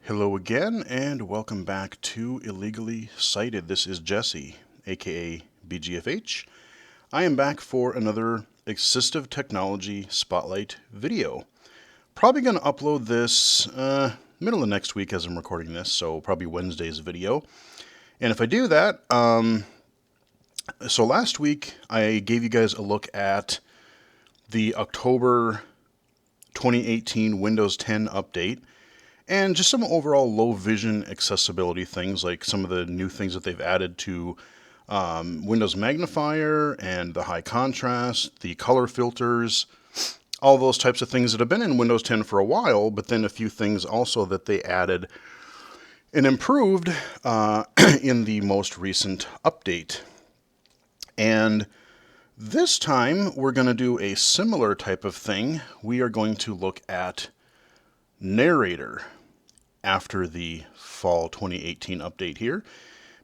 Hello again, and welcome back to Illegally Cited. This is Jesse, aka BGFH. I am back for another Assistive Technology Spotlight video. Probably going to upload this middle of next week as I'm recording this, so probably Wednesday's video. And if I do that, so last week I gave you guys a look at the October 2018 Windows 10 update. And just some overall low vision accessibility things, like some of the new things that they've added to Windows Magnifier and the high contrast, the color filters, all those types of things that have been in Windows 10 for a while, but then a few things also that they added and improved in the most recent update. And this time we're going to do a similar type of thing. We are going to look at Narrator after the fall 2018 update here,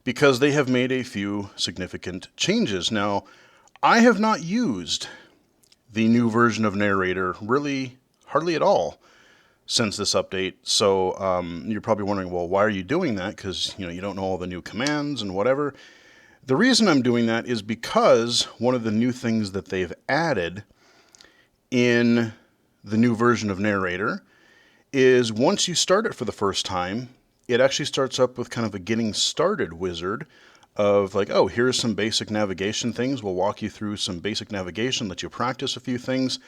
because they have made a few significant changes. Now, I have not used the new version of Narrator really hardly at all since this update. So you're probably wondering, well, why are you doing that? Because you don't know all the new commands and whatever. The reason I'm doing that is because one of the new things that they've added in the new version of Narrator is once you start it for the first time, it actually starts up with kind of a getting started wizard of like, oh, here's some basic navigation things. We'll walk you through some basic navigation, let you practice a few things.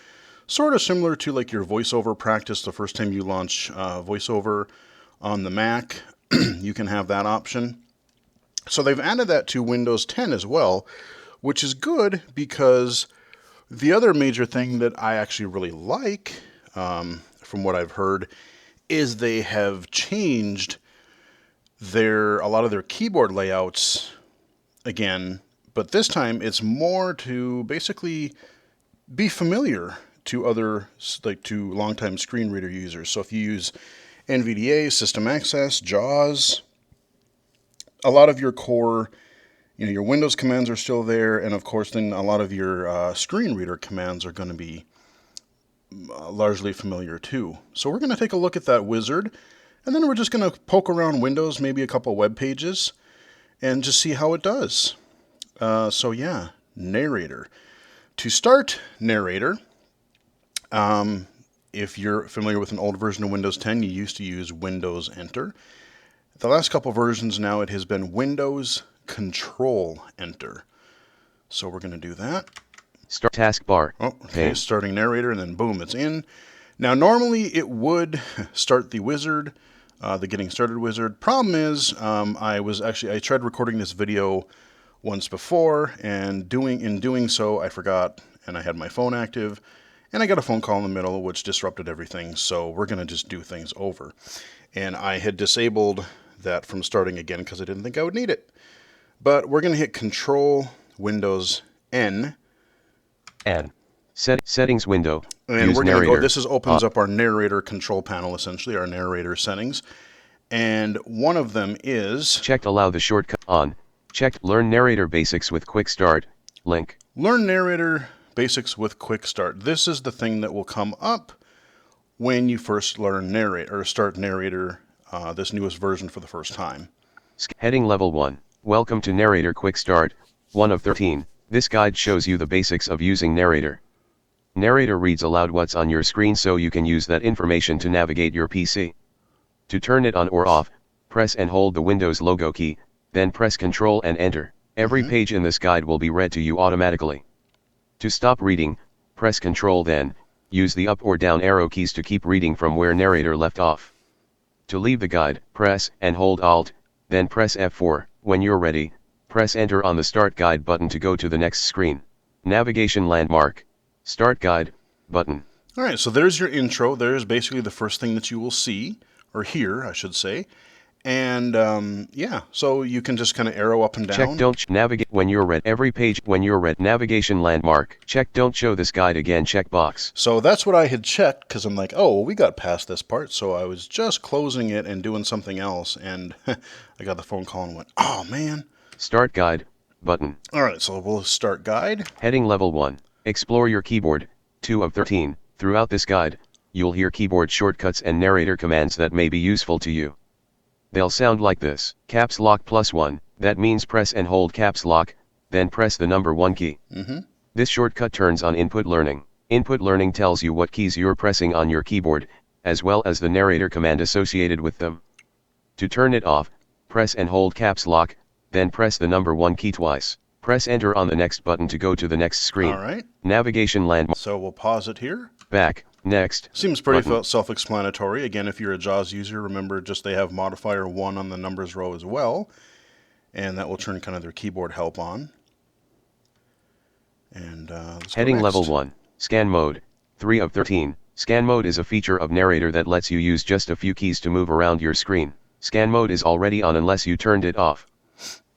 Sort of similar to like your VoiceOver practice the first time you launch VoiceOver on the Mac. You can have that option. So they've added that to Windows 10 as well, which is good because the other major thing that I actually really like, from what I've heard, is they have changed a lot of their keyboard layouts again, but this time it's more to basically be familiar to to longtime screen reader users. So if you use NVDA, System Access, JAWS, a lot of your core, your Windows commands are still there, and of course then a lot of your screen reader commands are going to be largely familiar too. So we're going to take a look at that wizard, and then we're just going to poke around Windows, maybe a couple web pages, and just see how it does. So yeah, Narrator. To start Narrator, if you're familiar with an old version of Windows 10, you used to use Windows Enter. The last couple versions now it has been Windows Control Enter. So we're going to do that. Start taskbar. Oh, okay, starting Narrator, and then boom, it's in. Now, normally it would start the wizard, the getting started wizard. Problem is, I tried recording this video once before, and in doing so, I forgot, and I had my phone active, and I got a phone call in the middle, which disrupted everything, so we're going to just do things over. And I had disabled that from starting again because I didn't think I would need it. But we're going to hit Control Windows N. Settings window. And Use we're going to narrator. go, this opens up our Narrator control panel, essentially, our Narrator settings. And one of them is... Checked allow the shortcut on. Checked learn narrator basics with QuickStart. Link. Learn Narrator basics with QuickStart. This is the thing that will come up when you first learn Narrator, or start Narrator, this newest version for the first time. Heading level 1. Welcome to Narrator QuickStart, 1 of 13. This guide shows you the basics of using Narrator. Narrator reads aloud what's on your screen so you can use that information to navigate your PC. To turn it on or off, press and hold the Windows logo key, then press Ctrl and Enter. Every page in this guide will be read to you automatically. To stop reading, press Ctrl then, use the up or down arrow keys to keep reading from where Narrator left off. To leave the guide, press and hold Alt, then press F4. When you're ready, press Enter on the Start Guide button to go to the next screen. Navigation landmark. Start Guide button. All right, so there's your intro. There's basically the first thing that you will see, or hear, I should say. And yeah, so you can just kind of arrow up and down. Check don't navigate when you're read. Every page when you're read. Navigation landmark. Check don't show this guide again checkbox. So that's what I had checked, because I'm like, oh, well, we got past this part. So I was just closing it and doing something else. And I got the phone call and went, oh, man. Start Guide button. All right, so we'll start guide. Heading level 1. Explore your keyboard. 2 of 13. Throughout this guide, you'll hear keyboard shortcuts and narrator commands that may be useful to you. They'll sound like this. Caps lock +1, that means press and hold caps lock, then press the number 1 key. This shortcut turns on input learning. Input learning tells you what keys you're pressing on your keyboard, as well as the narrator command associated with them. To turn it off, press and hold caps lock, then press the number 1 key twice. Press enter on the next button to go to the next screen. All right. Navigation landmark. So we'll pause it here. Back, next. Seems pretty button. self-explanatory. Again, if you're a JAWS user, remember just they have modifier 1 on the numbers row as well. And that will turn kind of their keyboard help on. And let's go Heading next. level 1, scan mode, 3 of 13. Scan mode is a feature of Narrator that lets you use just a few keys to move around your screen. Scan mode is already on unless you turned it off.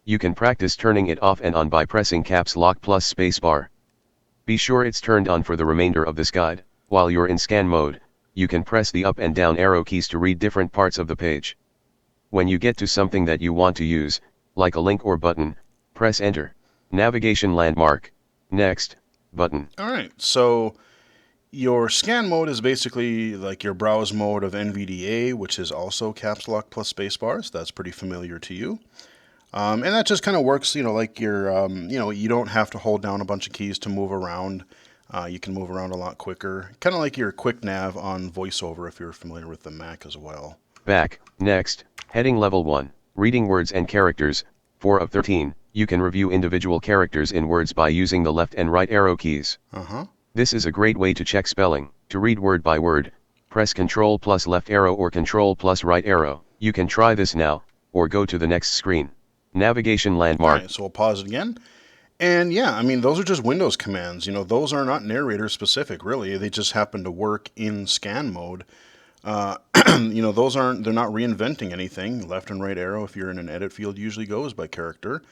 You can practice turning it off and on by pressing caps lock plus spacebar. Be sure it's turned on for the remainder of this guide. While you're in scan mode, you can press the up and down arrow keys to read different parts of the page. When you get to something that you want to use, like a link or button, press enter. Navigation landmark. Next, button. All right, so your scan mode is basically like your browse mode of NVDA, which is also caps lock plus spacebar, so that's pretty familiar to you. And that just kind of works, like your, you don't have to hold down a bunch of keys to move around. You can move around a lot quicker, kind of like your quick nav on VoiceOver if you're familiar with the Mac as well. Back, next, heading level 1, reading words and characters, 4 of 13. You can review individual characters in words by using the left and right arrow keys. This is a great way to check spelling. To read word by word, press Ctrl plus left arrow or Ctrl plus right arrow. You can try this now, or go to the next screen. Navigation landmark. All right, so we'll pause it again. And yeah, I mean, those are just Windows commands. Those are not narrator specific, really. They just happen to work in scan mode. Those they're not reinventing anything. Left and right arrow, if you're in an edit field, usually goes by character.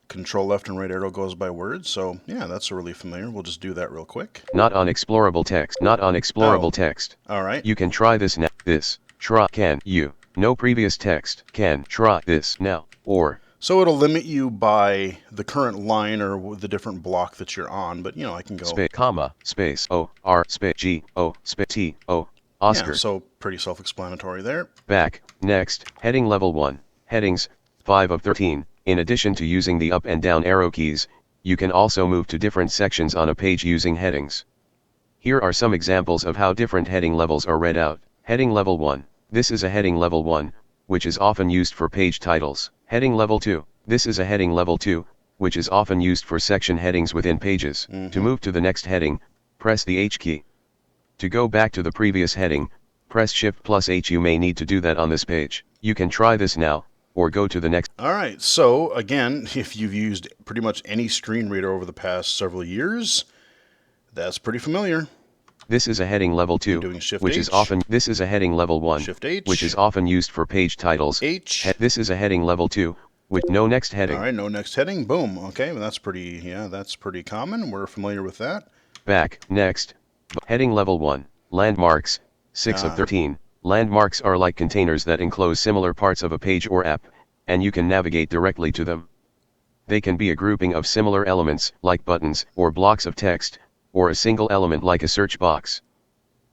Control left and right arrow goes by word. So yeah, that's really familiar. We'll just do that real quick. Not on explorable text. Not on explorable text. All right. You can try this now. This. Try. Can. You. No previous text. Can. Try this now. Or. So it'll limit you by the current line or the different block that you're on. But I can go. Space, comma, space, O, R, space, G, O, space, T, O, Oscar. Yeah, so pretty self-explanatory there. Back, next, heading level 1, headings, 5 of 13. In addition to using the up and down arrow keys, you can also move to different sections on a page using headings. Here are some examples of how different heading levels are read out. Heading level 1. This is a heading level 1, which is often used for page titles. Heading level 2. This is a heading level 2, which is often used for section headings within pages. To move to the next heading, press the H key. To go back to the previous heading, press Shift plus H. You may need to do that on this page. You can try this now, or go to the next. All right, so again, if you've used pretty much any screen reader over the past several years, that's pretty familiar. This is a heading level 2, which is often. This is a heading level 1, Shift H, which is often used for page titles. H. This is a heading level 2, with no next heading. All right, no next heading. Boom. Okay, well, that's pretty common. We're familiar with that. Back, next. Heading level 1, landmarks, 6 of 13. Landmarks are like containers that enclose similar parts of a page or app, and you can navigate directly to them. They can be a grouping of similar elements, like buttons, or blocks of text, or a single element like a search box.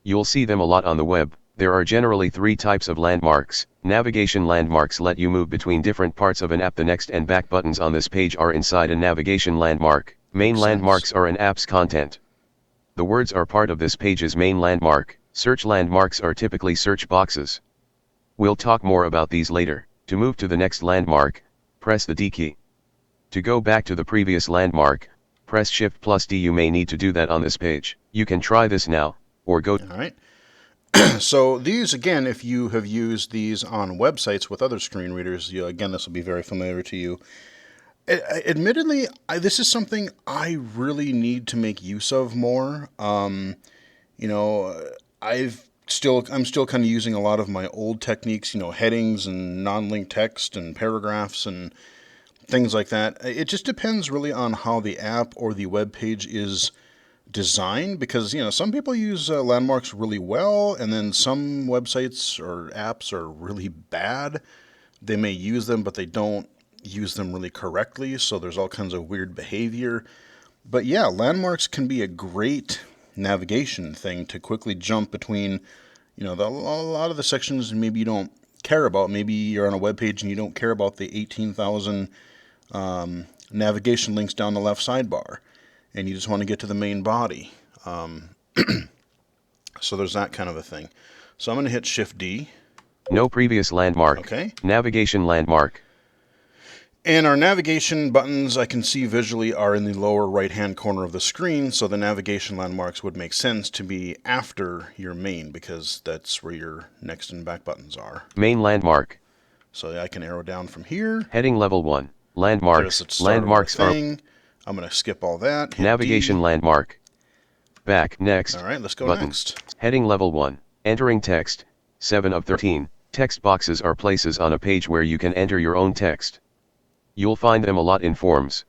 You'll see them a lot on the web. There are generally 3 types of landmarks. Navigation landmarks let you move between different parts of an app. The next and back buttons on this page are inside a navigation landmark. Main landmarks are an app's content. The words are part of this page's main landmark. Search landmarks are typically search boxes. We'll talk more about these later. To move to the next landmark, press the D key. To go back to the previous landmark, press Shift plus D. You may need to do that on this page. You can try this now, or go. All right. So these, again, if you have used these on websites with other screen readers, again, this will be very familiar to you. Admittedly, this is something I really need to make use of more. I'm still kind of using a lot of my old techniques, headings and non-link text and paragraphs and things like that. It just depends really on how the app or the web page is designed, because some people use landmarks really well, and then some websites or apps are really bad. They may use them, but they don't use them really correctly, so there's all kinds of weird behavior. But yeah, landmarks can be a great navigation thing to quickly jump between, a lot of the sections maybe you don't care about. Maybe you're on a web page and you don't care about the 18,000 navigation links down the left sidebar, and you just want to get to the main body. So there's that kind of a thing. So I'm going to hit Shift D. No previous landmark. Okay. Navigation landmark. And our navigation buttons, I can see visually, are in the lower right-hand corner of the screen, so the navigation landmarks would make sense to be after your main, because that's where your next and back buttons are. Main landmark. So I can arrow down from here. Heading level 1. Landmarks. Landmarks are... I'm going to skip all that. Navigation D. landmark. Back. Next. All right, let's go button. next. Heading level 1. Entering text. 7 of 13. Text boxes are places on a page where you can enter your own text. You'll find them a lot in forms.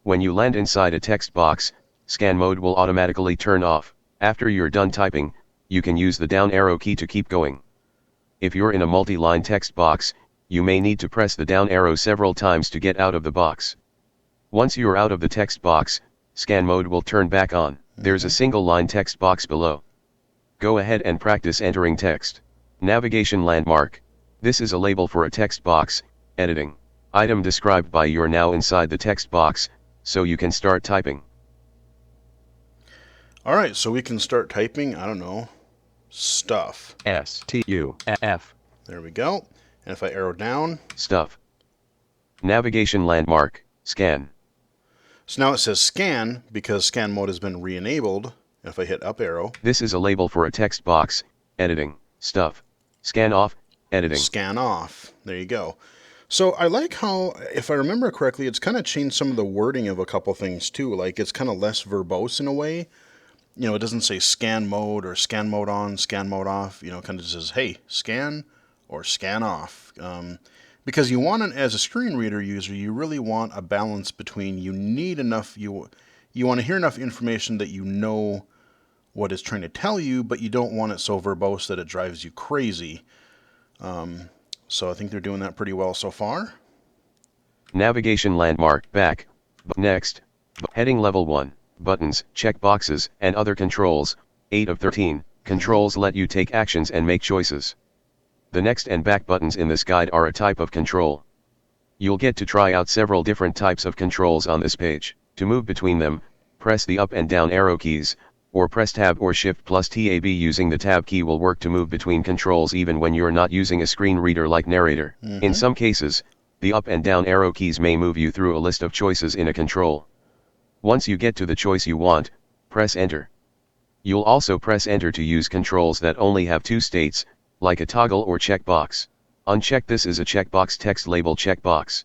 When you land inside a text box, scan mode will automatically turn off. After you're done typing, you can use the down arrow key to keep going. If you're in a multi-line text box, you may need to press the down arrow several times to get out of the box. Once you're out of the text box, scan mode will turn back on. There's a single line text box below. Go ahead and practice entering text. Navigation landmark. This is a label for a text box. Editing. Item described by you're now inside the text box, so you can start typing. All right, so we can start typing, I don't know, stuff. S-T-U-F. There we go. And if I arrow down. Stuff. Navigation landmark. Scan. So now it says scan, because scan mode has been re-enabled. And if I hit up arrow. This is a label for a text box. Editing. Stuff. Scan off. Editing. Scan off. There you go. So I like how, if I remember correctly, it's kind of changed some of the wording of a couple things too. Like it's kind of less verbose in a way. You know, it doesn't say scan mode or scan mode on, scan mode off. You know, it kind of says, hey, scan or scan off. Because you want it, as a screen reader user, you really want a balance between you need enough, you want to hear enough information that you know what it's trying to tell you, but you don't want it so verbose that it drives you crazy. So I think they're doing that pretty well so far. Navigation landmark. Back. Next. Heading level 1. Buttons, checkboxes, and other controls. 8 of 13. Controls let you take actions and make choices. The next and back buttons in this guide are a type of control. You'll get to try out several different types of controls on this page. To move between them, press the up and down arrow keys, or press Tab or Shift plus Tab. Using the Tab key will work to move between controls even when you're not using a screen reader like Narrator. In some cases, the up and down arrow keys may move you through a list of choices in a control. Once you get to the choice you want, press Enter. You'll also press Enter to use controls that only have 2 states, like a toggle or checkbox. Uncheck. This is a checkbox. Text label checkbox.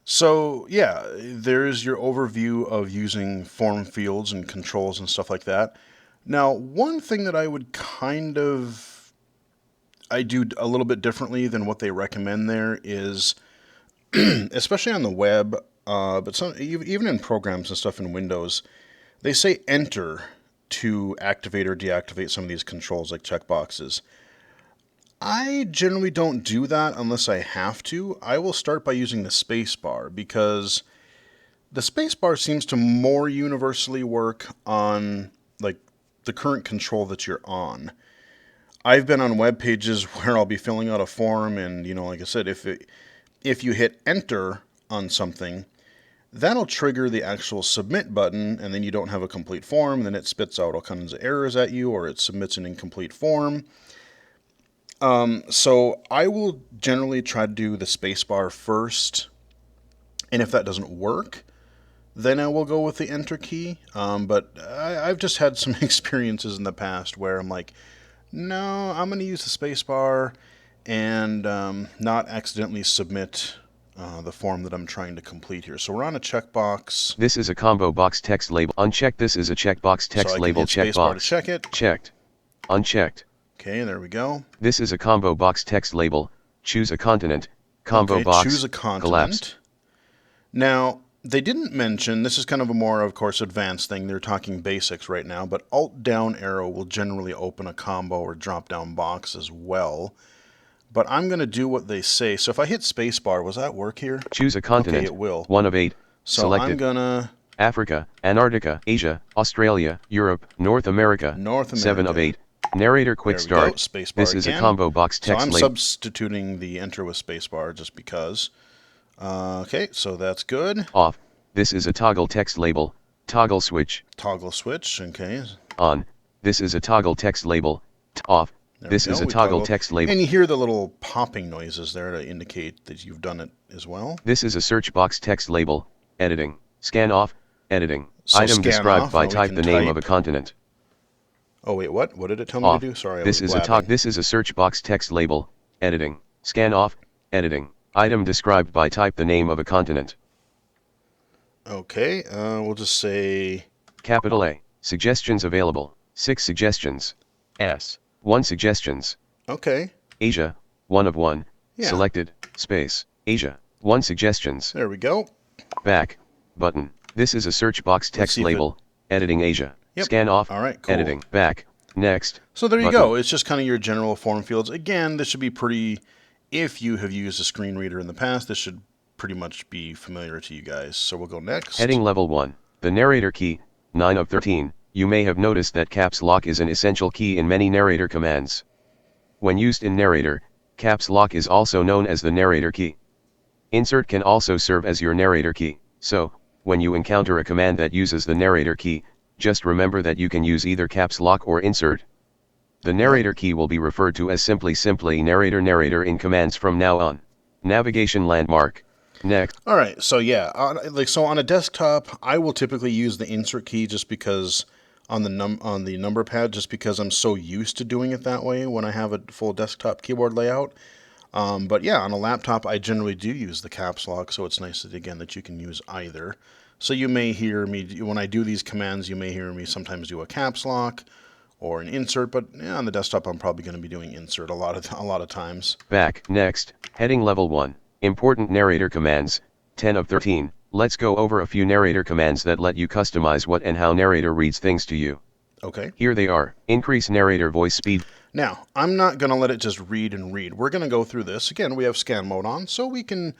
So yeah, there's your overview of using form fields and controls and stuff like that. Now, one thing that I would I do a little bit differently than what they recommend there is, especially on the web, but even in programs and stuff in Windows, they say enter to activate or deactivate some of these controls like checkboxes. I generally don't do that unless I have to. I will start by using the space bar, because the space bar seems to more universally work on like the current control that you're on. I've been on web pages where I'll be filling out a form, and you know, like I said, if you hit enter on something, that'll trigger the actual submit button, and then you don't have a complete form, and then it spits out all kinds of errors at you, or it submits an incomplete form. So I will generally try to do the spacebar first, and if that doesn't work, then I will go with the enter key. But I've just had some experiences in the past where I'm like, no, I'm going to use the spacebar and not accidentally submit the form that I'm trying to complete here. So we're on a checkbox. This is a combo box text label. Unchecked. This is a checkbox text label checkbox. To check it. Checked. Unchecked. Okay, there we go. This is a combo box text label. Choose a continent. Combo box. Choose a continent. Collapsed. Now, they didn't mention, this is kind of a more, of course, advanced thing. They're talking basics right now, but Alt down arrow will generally open a combo or drop down box as well. But I'm going to do what they say. So if I hit spacebar, will that work here? Choose a continent. Okay, it will. 1 of 8. So Selected. I'm going to... Africa, Antarctica, Asia, Australia, Europe, North America. 7 of 8. Narrator There we go, QuickStart. spacebar This is a again. combo box So text I'm label. substituting the enter with spacebar just because. Okay, so that's good. Off. This is a toggle text label. Toggle switch. Toggle switch, okay. On. This is a toggle text label. Off. There This we go. is a We toggle text label. And you hear the little popping noises there to indicate that you've done it as well. This is a search box text label. Editing. Scan off. Editing. So Item scan described off. by Now we type can the name type. of a continent. Oh wait, what? What did it tell me Off. to do? Sorry, I This was is blabbing. this is a search box text label. Editing. Scan off. Editing. Item described by type the name of a continent. Okay, we'll just say Capital A. Suggestions available. 6 suggestions. S. 1 suggestions. okay. Asia. 1 of 1. Yeah. Selected. Space. Asia. 1 suggestions. There we go. Back. Button. This is a search box text see if label. Editing Asia. Yep. Scan off. All right, cool. Editing. Back. Next. So there you Button. go. It's just kind of your general form fields. Again, this should be pretty, if you have used a screen reader in the past, this should pretty much be familiar to you guys. So we'll go next. Heading level 1. The narrator key. 9 of 13. You may have noticed that caps lock is an essential key in many narrator commands. When used in narrator, caps lock is also known as the narrator key. Insert can also serve as your narrator key. So, when you encounter a command that uses the narrator key, just remember that you can use either caps lock or insert. The narrator key will be referred to as simply narrator in commands from now on. Navigation landmark. Next. All right, so yeah, on a desktop, I will typically use the insert key just because on the number pad, just because I'm so used to doing it that way when I have a full desktop keyboard layout. But yeah, on a laptop, I generally do use the caps lock, so it's nice that again that you can use either. So you may hear me when I do these commands, you may hear me sometimes do a caps lock or an insert, but yeah, on the desktop, I'm probably going to be doing insert a lot of times. Back. Next. Heading level 1. Important narrator commands. 10 of 13. Let's go over a few narrator commands that let you customize what and how narrator reads things to you. Okay. Here they are. Increase narrator voice speed. Now, I'm not going to let it just read and read. We're going to go through this. Again, we have scan mode on, so we can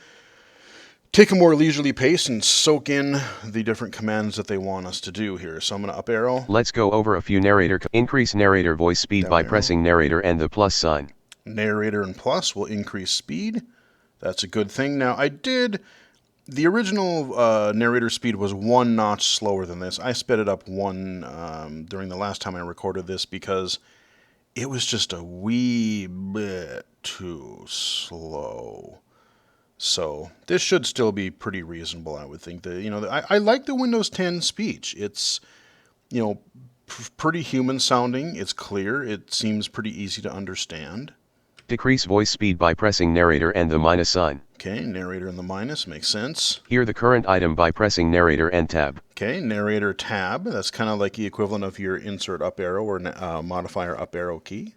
take a more leisurely pace and soak in the different commands that they want us to do here. So I'm going to up arrow. Let's go over a few narrator. Increase narrator voice speed Down by arrow. pressing narrator and the plus sign. Narrator and plus will increase speed. That's a good thing. Now, the original narrator speed was 1 notch slower than this. I sped it up 1 during the last time I recorded this because it was just a wee bit too slow. So this should still be pretty reasonable, I would think. I like the Windows 10 speech. It's, pretty human sounding. It's clear. It seems pretty easy to understand. Decrease voice speed by pressing narrator and the minus sign. Okay, narrator and the minus makes sense. Hear the current item by pressing narrator and tab. Okay, narrator tab. That's kind of like the equivalent of your insert up arrow or modifier up arrow key.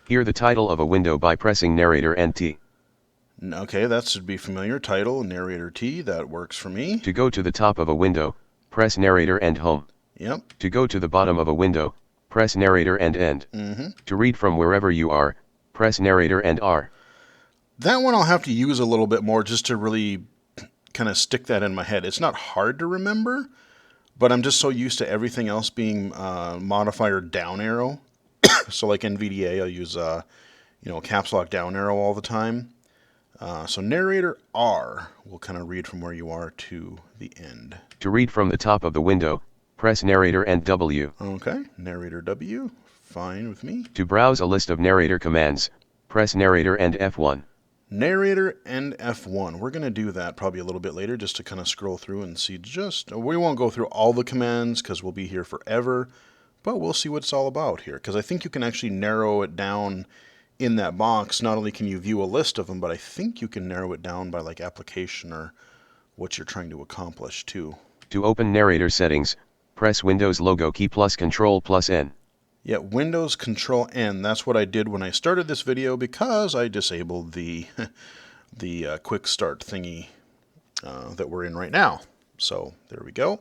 Hear the title of a window by pressing narrator and T. Okay, that should be familiar. Title, narrator T, that works for me. To go to the top of a window, press narrator and home. Yep. To go to the bottom of a window, press narrator and end. To read from wherever you are, press narrator and R. That one I'll have to use a little bit more just to really kind of stick that in my head. It's not hard to remember, but I'm just so used to everything else being modifier down arrow. So like NVDA, I'll use caps lock down arrow all the time. So narrator R will kind of read from where you are to the end. To read from the top of the window, press narrator and W. Okay, narrator W, fine with me. To browse a list of narrator commands, press narrator and F1. Narrator and F1. We're going to do that probably a little bit later just to kind of scroll through and see we won't go through all the commands because we'll be here forever, but we'll see what it's all about here because I think you can actually narrow it down in that box. Not only can you view a list of them, but I think you can narrow it down by like application or what you're trying to accomplish too. To open narrator settings, press Windows logo key plus Control plus N. Yeah, Windows Control N. That's what I did when I started this video because I disabled the QuickStart thingy that we're in right now. So there we go.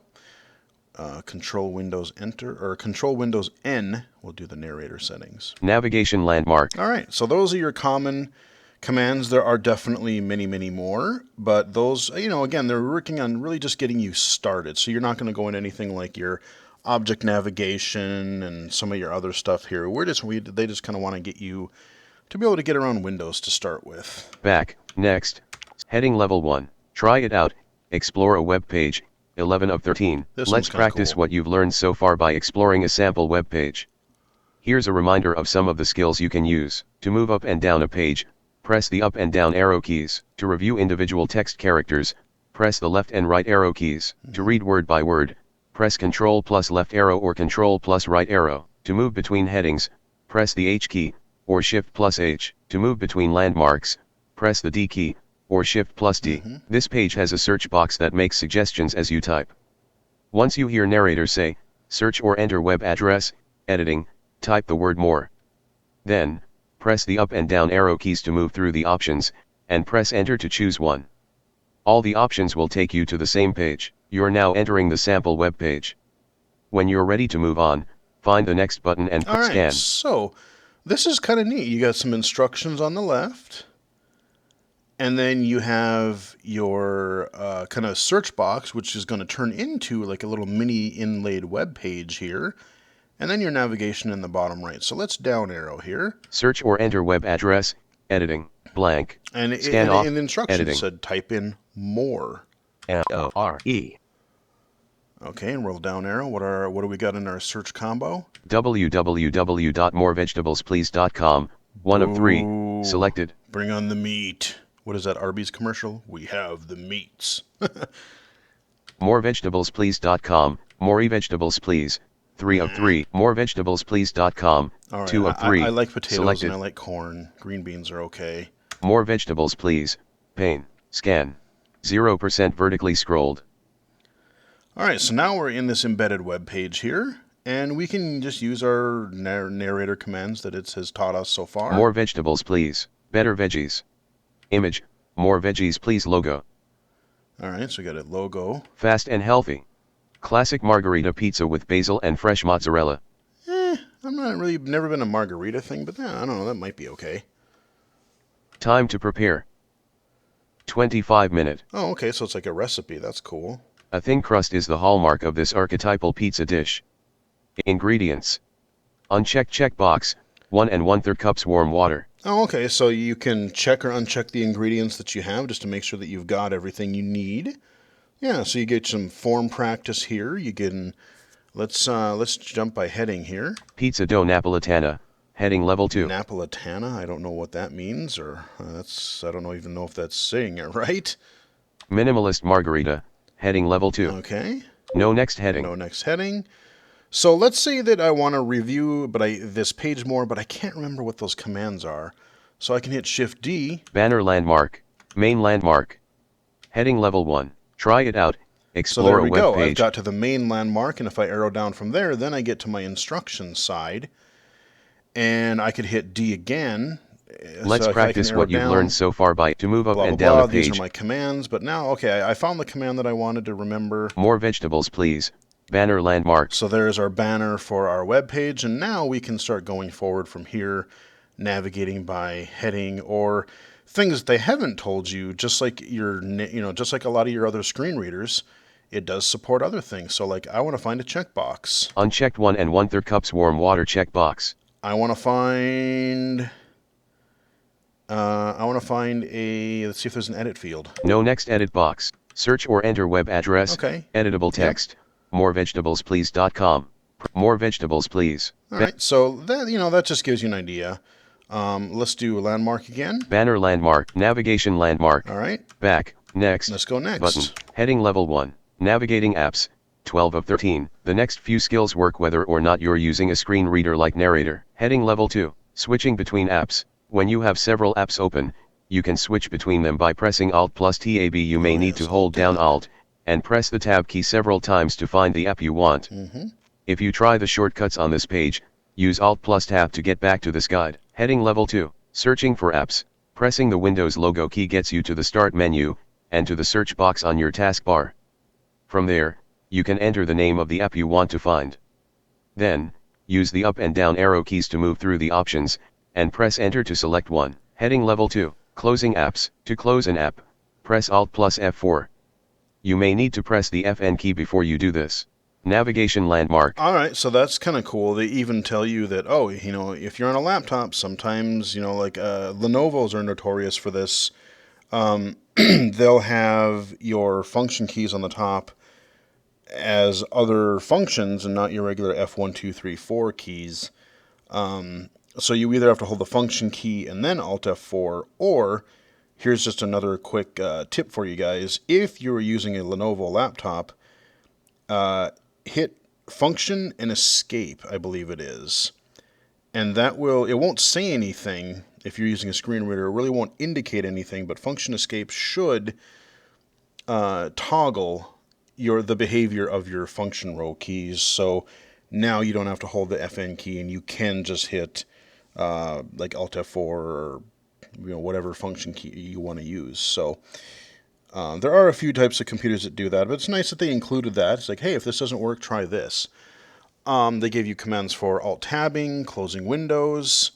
Control Windows Enter or Control Windows N will do the narrator settings. Navigation landmark. All right, so those are your common commands. There are definitely many, many more, but those, again, they're working on really just getting you started. So you're not going to go into anything like your object navigation and some of your other stuff here. They just kind of want to get you to be able to get around Windows to start with. Back, next. Heading level 1. Try it out, explore a web page, 11 of 13. Let's practice what you've learned so far by exploring a sample web page. Here's a reminder of some of the skills you can use. To move up and down a page, press the up and down arrow keys. To review individual text characters, press the left and right arrow keys. To read word by word, press Ctrl plus left arrow or Ctrl plus right arrow. To move between headings, press the H key, or Shift plus H. To move between landmarks, press the D key, or Shift plus D. This page has a search box that makes suggestions as you type. Once you hear narrator say, search or enter web address, editing, type the word more. Then, press the up and down arrow keys to move through the options, and press enter to choose one. All the options will take you to the same page. You're now entering the sample web page. When you're ready to move on, find the next button and scan. Alright, so this is kind of neat. You got some instructions on the left, and then you have your kind of search box, which is going to turn into like a little mini inlaid web page here, and then your navigation in the bottom right. So let's down arrow here. Search or enter web address, editing, blank. And Scan off, in the instructions editing. said type in more. M-O-R-E. Okay, and roll down arrow. What do we got in our search combo? www.morevegetablesplease.com, 1 of 3, Ooh, selected. Bring on the meat. What is that, Arby's commercial? We have the meats. Morevegetablesplease.com, more vegetables please, 3 of 3. Morevegetablesplease.com, All right, 2 of 3, I like potatoes selected. and I like corn. Green beans are okay. More vegetables please, pane, scan. 0% vertically scrolled. All right, so now we're in this embedded web page here, and we can just use our narrator commands that it has taught us so far. More vegetables please, better veggies. Image, more veggies please logo. All right, so we got a logo. Fast and healthy. Classic margarita pizza with basil and fresh mozzarella. I'm never been a margarita thing, but I don't know, that might be okay. Time to prepare. 25-minute. Oh, okay, so it's like a recipe. That's cool. A thin crust is the hallmark of this archetypal pizza dish. Ingredients. Unchecked checkbox, 1 1/3 cups warm water. Oh, okay, so you can check or uncheck the ingredients that you have just to make sure that you've got everything you need. Yeah, so you get some form practice here. You get let's jump by heading here. Pizza dough Napolitana, heading level 2. Napolitana, I don't know what that means, or I don't even know if that's saying it right. Minimalist margarita, heading level 2. Okay. No next heading. No next heading. So let's say that I want to review this page more, but I can't remember what those commands are. So I can hit Shift D. Banner landmark, main landmark. Heading level 1. Try it out. So there Explore a we web go. page. I've got to the main landmark, and if I arrow down from there, then I get to my instructions side. And I could hit D again. Let's practice what you've learned so far by to move up blah, and blah, down blah. a page. These are my commands, but now, okay, I found the command that I wanted to remember. More vegetables please. Banner landmark. So there's our banner for our web page, and now we can start going forward from here, navigating by heading or things that they haven't told you. Just like just like a lot of your other screen readers, it does support other things. So like, I want to find a checkbox. Unchecked 1 1/3 cups warm water checkbox. I want to find a. Let's see if there's an edit field. No next edit box. Search or enter web address. Okay. Editable text. Morevegetablesplease.com. More vegetables please. All right, so that just gives you an idea. Let's do a landmark again. Banner landmark. Navigation landmark. All right. Back. Next. Let's go next. Button. Heading level 1. Navigating apps. 12 of 13. The next few skills work whether or not you're using a screen reader like Narrator. Heading level 2. Switching between apps. When you have several apps open, you can switch between them by pressing Alt plus Tab. You may need to hold down Alt and press the Tab key several times to find the app you want. If you try the shortcuts on this page, use Alt plus Tab to get back to this guide. Heading level 2. Searching for apps. Pressing the Windows logo key gets you to the Start menu, and to the search box on your taskbar. From there, you can enter the name of the app you want to find. Then, use the up and down arrow keys to move through the options, and press enter to select one. Heading level 2. Closing apps. To close an app, press Alt plus F4. You may need to press the Fn key before you do this. Navigation landmark. All right, so that's kind of cool. They even tell you that, oh, you know, if you're on a laptop, sometimes, you know, like Lenovo's are notorious for this. They'll have your function keys on the top as other functions and not your regular F1, 2, 3, 4 keys. So you either have to hold the function key and then Alt F4, or here's just another quick tip for you guys. If you were using a Lenovo laptop, hit function and escape, I believe it is. And that it won't say anything if you're using a screen reader. It really won't indicate anything, but function escape should toggle the behavior of your function row keys. So now you don't have to hold the FN key and you can just hit like Alt F4 or whatever function key you want to use. So there are a few types of computers that do that, but it's nice that they included that. It's like, hey, if this doesn't work, try this. They gave you commands for alt-tabbing, closing windows.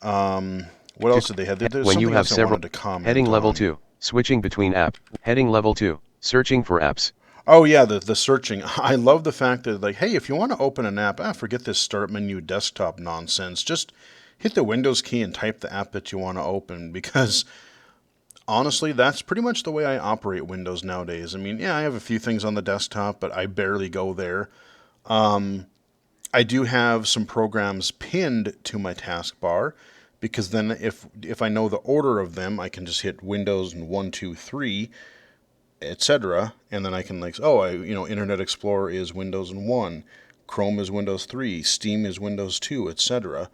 What else did they have? There's when you something have else I several, wanted to comment heading level on. 2, switching between app, heading level 2, searching for apps. Oh yeah, the searching. I love the fact that, like, hey, if you want to open an app, forget this start menu desktop nonsense. Just hit the Windows key and type the app that you want to open, because honestly, that's pretty much the way I operate Windows nowadays. I mean, yeah, I have a few things on the desktop, but I barely go there. I do have some programs pinned to my taskbar, because then if I know the order of them, I can just hit Windows and 1, 2, 3, etc. And then I can, like, Internet Explorer is Windows and 1, Chrome is Windows 3, Steam is Windows 2, etc.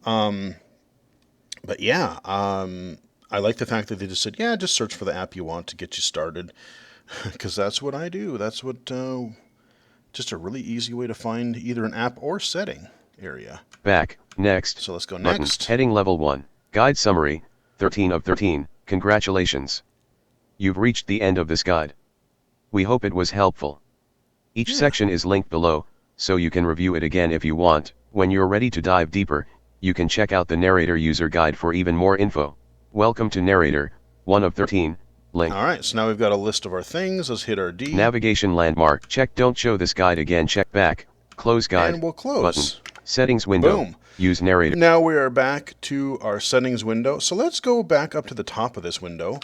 But yeah, I like the fact that they just said, yeah, just search for the app you want to get you started, because that's what I do. That's what, just a really easy way to find either an app or setting area. Back, next. So let's go button, next. Heading level 1, guide summary, 13 of 13, congratulations. You've reached the end of this guide. We hope it was helpful. Each section is linked below, so you can review it again if you want. When you're ready to dive deeper, you can check out the Narrator user guide for even more info. Welcome to Narrator, 1 of 13, link. Alright, so now we've got a list of our things. Let's hit our D. Navigation landmark, check don't show this guide again, check back, close guide, And we'll close. button, settings window, Boom. use Narrator. Now we are back to our settings window. So let's go back up to the top of this window.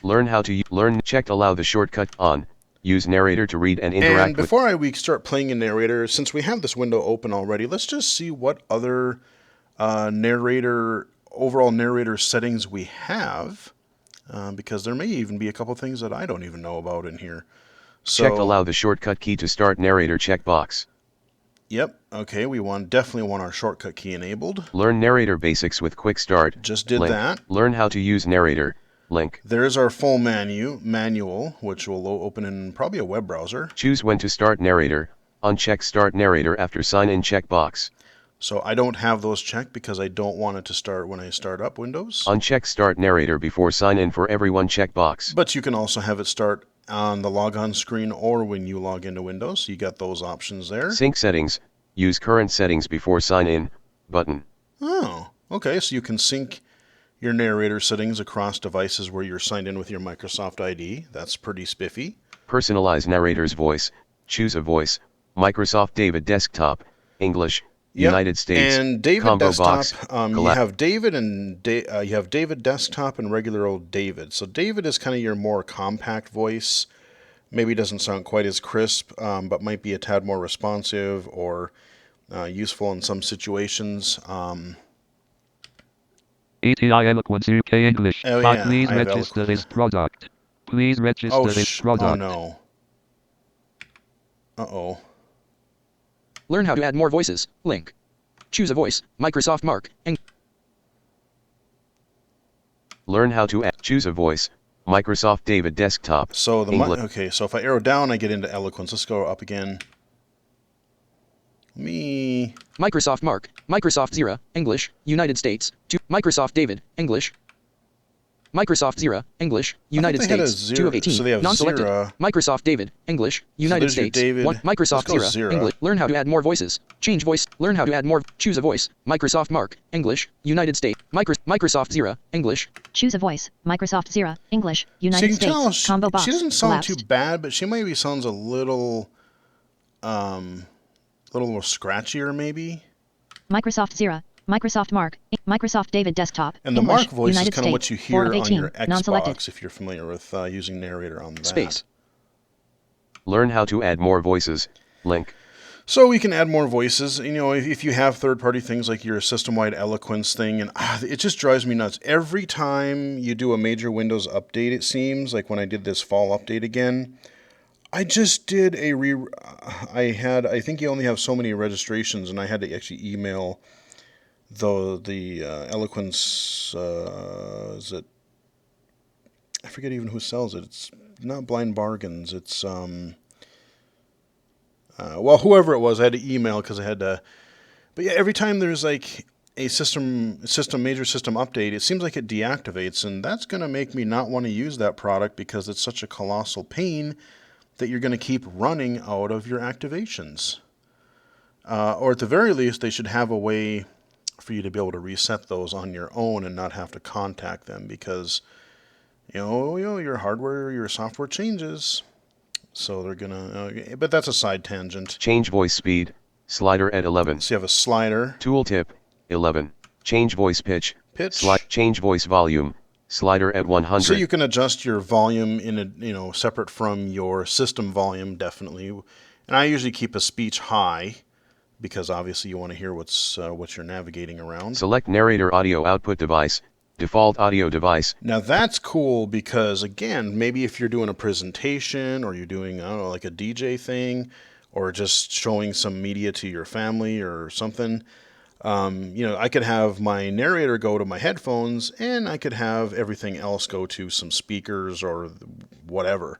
Learn how to learn, checked allow the shortcut on, use Narrator to read and interact And before we start playing in Narrator, since we have this window open already, let's just see what other overall narrator settings we have, because there may even be a couple things that I don't even know about in here. So, checked allow the shortcut key to start Narrator checkbox. Yep, okay, we definitely want our shortcut key enabled. Learn Narrator basics with QuickStart. Just did link. that. Learn how to use Narrator, link. There's our full manual, which will open in probably a web browser. Choose when to start Narrator, uncheck Start Narrator after sign-in checkbox. So I don't have those checked because I don't want it to start when I start up Windows. Uncheck Start Narrator before sign-in for everyone checkbox. But you can also have it start on the logon screen or when you log into Windows. So you got those options there. Sync settings, use current settings before sign-in, button. Oh, okay, so you can sync your Narrator settings across devices where you're signed in with your Microsoft ID. That's pretty spiffy. Personalize Narrator's voice, choose a voice, Microsoft David Desktop, English, Yep. United States, and David combo Desktop, box, you have David and you have David Desktop and regular old David. So David is kind of your more compact voice. Maybe doesn't sound quite as crisp, but might be a tad more responsive or useful in some situations. ATI Eloquence UK English. Oh, But yeah, please I have register this product. Please register this product. Oh no. Uh-oh. Learn how to add more voices. Link. Choose a voice. Microsoft Mark. And learn how to choose a voice, Microsoft David Desktop. So English. So if I arrow down, I get into Eloquence. Let's go up again. Microsoft Mark. Microsoft Zira. English. United States. Microsoft David. English. Microsoft Zira. English. United States. 2 of 18. So they have Non-selected. Zira. Microsoft David. English. United there's your States. David. 1. Microsoft Let's go Zira. Zira. English. Learn how to add more voices. Change voice. Learn how to add more. Choose a voice. Microsoft Mark. English. United States. Microsoft Zira. English. Choose a voice. Microsoft Zira. English. So you United can tell States. Combo box. she doesn't sound Collapsed. too bad, but she maybe sounds a little a little more scratchier maybe. Microsoft Zira. Microsoft Mark. Microsoft David Desktop. And the English, Mark voice United is kind of what States, you 4 hear of on your 18, non-selected. Xbox if you're familiar with using Narrator on that. Space. Learn how to add more voices. Link. So we can add more voices. You know, if you have third-party things like your system-wide eloquence thing, and it just drives me nuts. Every time you do a major Windows update, it seems, like when I did this fall update again, I just did I think you only have so many registrations, and I had to actually email the eloquence, is it, I forget even who sells it. It's not Blind Bargains. It's, well, whoever it was, I had to email because I had to. But yeah, every time there's like a major system update, it seems like it deactivates, and that's going to make me not want to use that product because it's such a colossal pain that you're going to keep running out of your activations. Or at the very least, they should have a way for you to be able to reset those on your own and not have to contact them because, you know your hardware, your software changes. So they're gonna, but that's a side tangent. Change voice speed, slider at 11. So you have a slider. Tooltip, 11. Change voice pitch. Pitch. Change voice volume, slider at 100. So you can adjust your volume separate from your system volume, definitely. And I usually keep a speech high because obviously you want to hear what you're navigating around. Select Narrator audio output device. Default audio device. Now that's cool because, again, maybe if you're doing a presentation or you're doing, I don't know, like a DJ thing or just showing some media to your family or something, I could have my narrator go to my headphones and I could have everything else go to some speakers or whatever,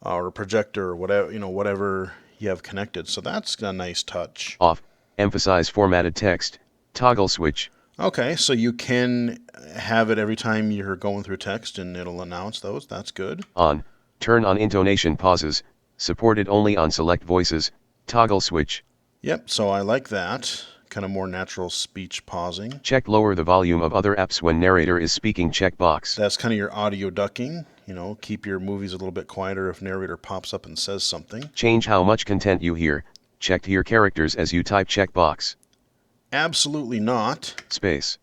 or a projector or whatever you have connected. So that's a nice touch. Off. Emphasize formatted text. Toggle switch. Okay, so you can have it every time you're going through text and it'll announce those. That's good. On. Turn on intonation pauses. Supported only on select voices. Toggle switch. Yep, so I like that. Kind of more natural speech pausing. Check lower the volume of other apps when narrator is speaking checkbox. That's kind of your audio ducking. Keep your movies a little bit quieter if narrator pops up and says something. Change how much content you hear. Check to hear characters as you type checkbox. Absolutely not. Space.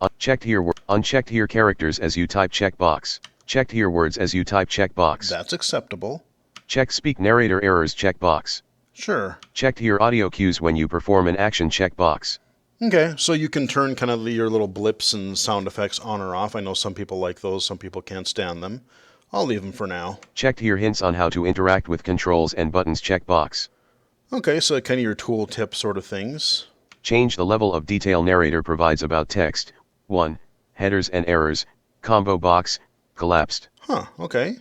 Unchecked here characters as you type checkbox. Checked here words as you type checkbox. That's acceptable. Check speak narrator errors checkbox. Sure. Checked here audio cues when you perform an action checkbox. Okay, so you can turn kind of your little blips and sound effects on or off. I know some people like those, some people can't stand them. I'll leave them for now. Checked here hints on how to interact with controls and buttons checkbox. Okay, so kind of your tool tip sort of things. Change the level of detail narrator provides about text. 1. Headers and errors. Combo box. Collapsed. Huh, okay.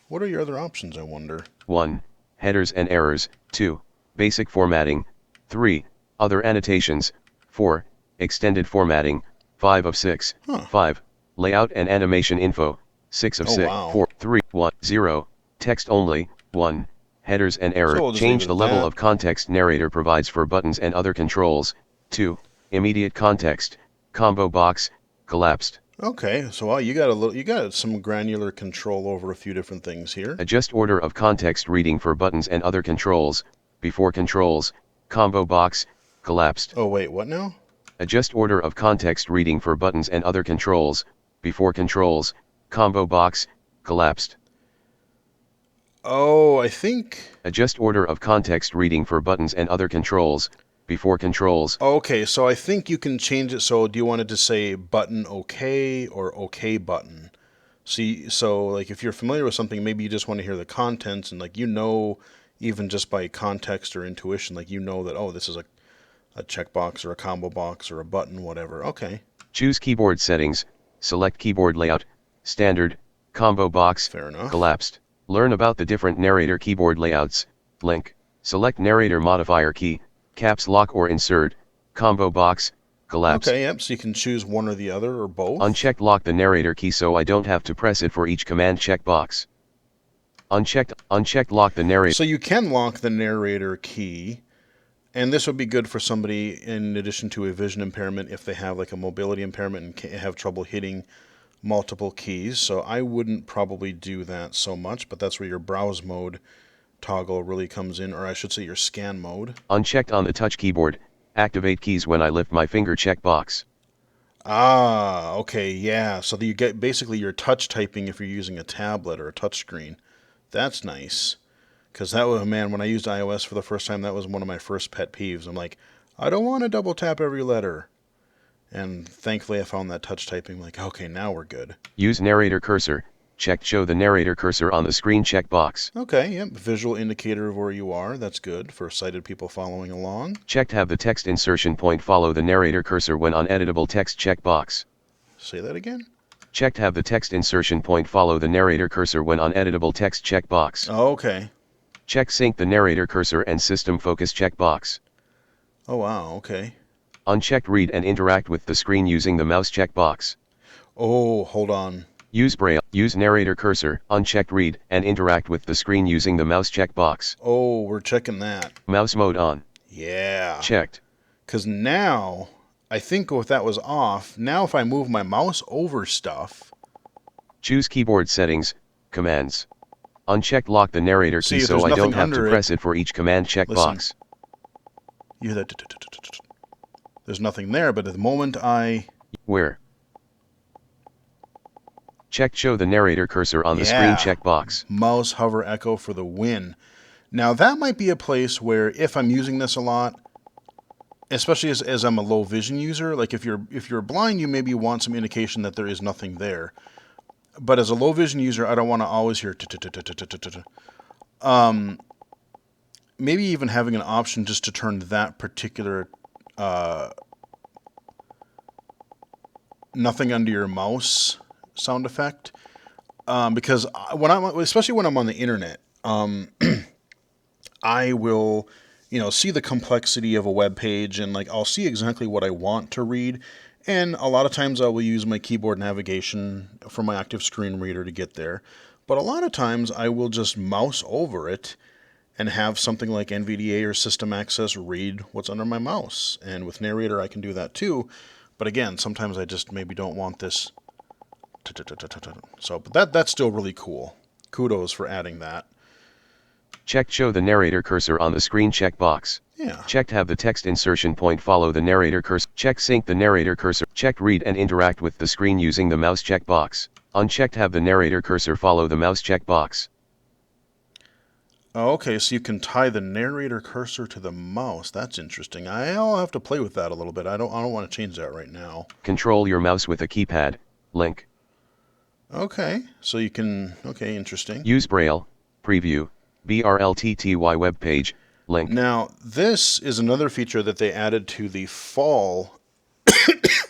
What are your other options, I wonder? 1. Headers and errors. 2. Basic formatting. 3. Other annotations. 4. Extended formatting. 5 of 6. Huh. 5. Layout and animation info. 6 of 6. Wow. 4. 3. 1. 0. Text only. 1. Headers and errors. So we'll just Change leave it the at level that. of context narrator provides for buttons and other controls. 2. Immediate context. Combo box. Collapsed. Okay, so you got some granular control over a few different things here. Adjust order of context reading for buttons and other controls. Before controls. Combo box. Collapsed. Oh wait, what now? Adjust order of context reading for buttons and other controls. Before controls. Combo box. Collapsed. Oh, I think. Adjust order of context reading for buttons and other controls. Before controls. Okay, so I think you can change it. So do you want it to say button OK or OK button? See, so like if you're familiar with something, maybe you just want to hear the contents and even just by context or intuition, that, oh, this is a checkbox or a combo box or a button, whatever. Okay. Choose keyboard settings. Select keyboard layout. Standard. Combo box. Fair enough. Collapsed. Learn about the different narrator keyboard layouts. Link. Select narrator modifier key. Caps lock or insert. Combo box. Collapse. Okay, yep, so you can choose one or the other or both. Unchecked lock the narrator key so I don't have to press it for each command checkbox. Unchecked lock the narrator. So you can lock the narrator key, and this would be good for somebody in addition to a vision impairment if they have like a mobility impairment and have trouble hitting multiple keys. So I wouldn't probably do that so much, but that's where your browse mode toggle really comes in, or I should say your scan mode. Unchecked on the touch keyboard. Activate keys when I lift my finger checkbox. Ah, okay, yeah. So you get basically your touch typing if you're using a tablet or a touch screen. That's nice. Because that was, man, when I used iOS for the first time, that was one of my first pet peeves. I'm like, I don't want to double tap every letter. And thankfully I found that touch typing, like, okay, now we're good. Use narrator cursor. Checked show the narrator cursor on the screen checkbox. Okay, yep, visual indicator of where you are. That's good for sighted people following along. Checked have the text insertion point follow the narrator cursor when on editable text checkbox. Say that again? Checked have the text insertion point follow the narrator cursor when on editable text checkbox. Oh, okay. Check sync the narrator cursor and system focus checkbox. Oh, wow, okay. Unchecked read and interact with the screen using the mouse checkbox. Oh, hold on. Use Braille. Use narrator cursor. Unchecked read and interact with the screen using the mouse checkbox. Oh, we're checking that. Mouse mode on. Yeah. Checked. Because now, I think if that was off, now if I move my mouse over stuff. Choose keyboard settings, commands. Unchecked lock the narrator key so I don't have to press it for each command checkbox. You hear that? There's nothing there, but at the moment I... Where? Checked show the narrator cursor on the screen checkbox. Mouse hover echo for the win. Now that might be a place where if I'm using this a lot, especially as I'm a low vision user, like if you're blind, you maybe want some indication that there is nothing there. But as a low vision user, I don't want to always hear maybe even having an option just to turn that particular nothing under your mouse sound effect, because especially when I'm on the internet, I will, see the complexity of a web page, and like I'll see exactly what I want to read, and a lot of times I will use my keyboard navigation from my active screen reader to get there, but a lot of times I will just mouse over it and have something like NVDA or System Access read what's under my mouse, and with Narrator I can do that too, but again, sometimes I just maybe don't want this. So, but that's still really cool. Kudos for adding that. Checked show the narrator cursor on the screen checkbox. Yeah. Checked have the text insertion point follow the narrator cursor. Check sync the narrator cursor. Checked read and interact with the screen using the mouse checkbox. Unchecked have the narrator cursor follow the mouse checkbox. Oh, okay, so you can tie the narrator cursor to the mouse. That's interesting. I'll have to play with that a little bit. I don't want to change that right now. Control your mouse with a keypad. Link. Okay, so you can... Okay, interesting. Use Braille. Preview. BRLTTY web page. Link. Now, this is another feature that they added to the fall,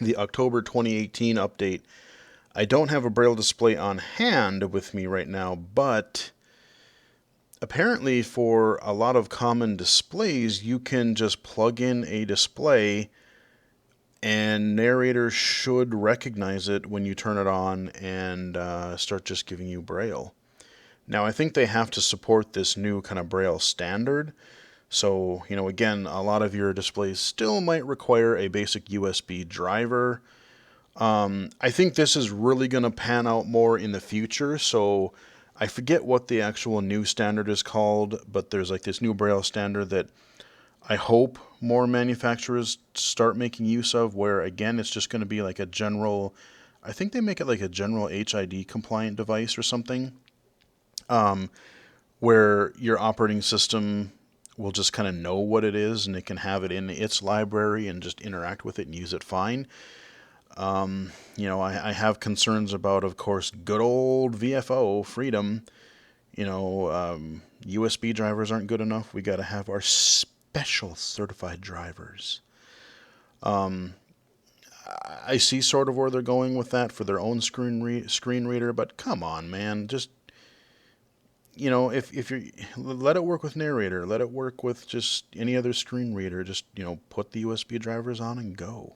the October 2018 update. I don't have a Braille display on hand with me right now, but apparently for a lot of common displays, you can just plug in a display and Narrator should recognize it when you turn it on and start just giving you Braille. Now, I think they have to support this new kind of Braille standard. So, again, a lot of your displays still might require a basic USB driver. I think this is really going to pan out more in the future. So, I forget what the actual new standard is called, but there's like this new Braille standard that I hope more manufacturers start making use of, where again it's just going to be like a general, I think they make it like a general HID compliant device or something, where your operating system will just kind of know what it is and it can have it in its library and just interact with it and use it fine. I have concerns about, of course, good old VFO freedom. USB drivers aren't good enough. We got to have our special certified drivers. I see sort of where they're going with that for their own screen reader, but come on, man, just if you let it work with Narrator, let it work with just any other screen reader. Just put the USB drivers on and go.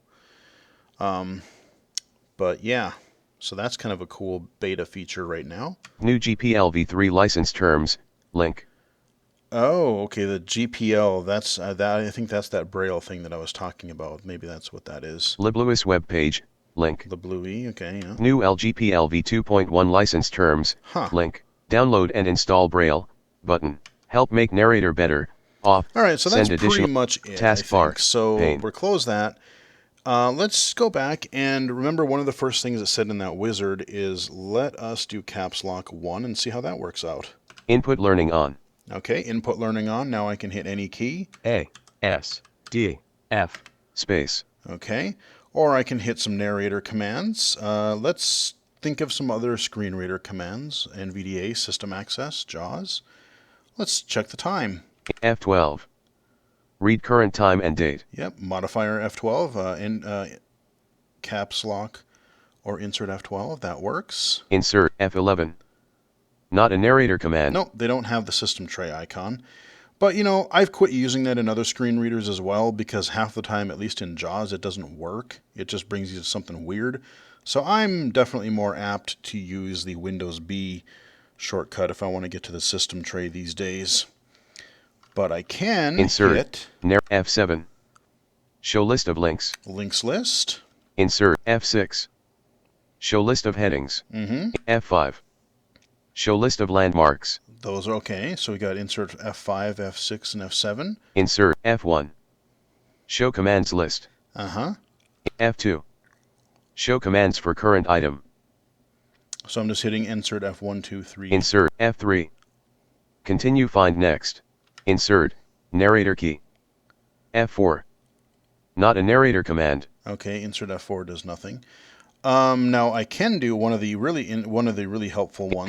But yeah, so that's kind of a cool beta feature right now. New GPL v3 license terms. Link. Oh, okay, the GPL, that's that. I think that's that Braille thing that I was talking about. Maybe that's what that is. LibLewis web page. Link. LibLewis, okay, yeah. New LGPL v2.1 license terms. Huh. Link. Download and install Braille. Button. Help make narrator better. Off. All right, so that's Send pretty additional much it, I taskbar. think. So Pane. we'll close that. Let's go back and remember one of the first things it said in that wizard is let us do caps lock 1 and see how that works out. Input learning on. Okay, input learning on. Now I can hit any key. A, S, D, F. Space. Okay, or I can hit some narrator commands. Let's think of some other screen reader commands. NVDA, system access, JAWS. Let's check the time. F12. Read current time and date. Yep, modifier F12, caps lock or insert F12, that works. Insert F11. Not a narrator command. Nope, they don't have the system tray icon. But, you know, I've quit using that in other screen readers as well because half the time, at least in JAWS, it doesn't work. It just brings you to something weird. So I'm definitely more apt to use the Windows B shortcut if I want to get to the system tray these days. But I can Insert hit F7. Show list of links. links list. Insert F6. Show list of headings. F5. Show list of landmarks. Those are okay. So we got insert F5, F6, and F7. Insert F1. Show commands list. F2. Show commands for current item. So I'm just hitting insert F1, 2, 3. Insert F3. Continue find next. Insert narrator key. F4. Not a narrator command. Okay, insert F4 does nothing. Now I can do one of the really helpful ones.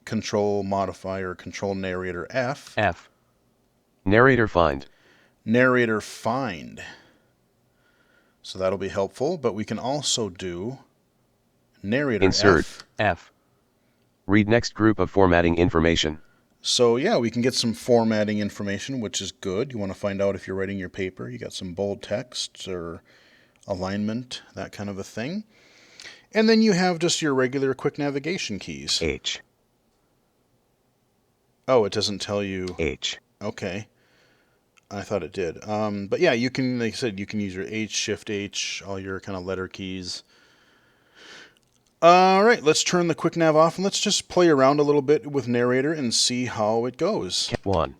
Control modifier, control narrator F. F. Narrator find. Narrator find. So that'll be helpful, but we can also do narrator Insert F. F. Read next group of formatting information. So yeah, we can get some formatting information, which is good. You want to find out if you're writing your paper. You got some bold text or alignment, that kind of a thing. And then you have just your regular quick navigation keys. H. Oh, it doesn't tell you. H. Okay. I thought it did. But yeah, you can, like I said, you can use your H, Shift H, all your kind of letter keys. All right, let's turn the quick nav off and let's just play around a little bit with narrator and see how it goes. 1.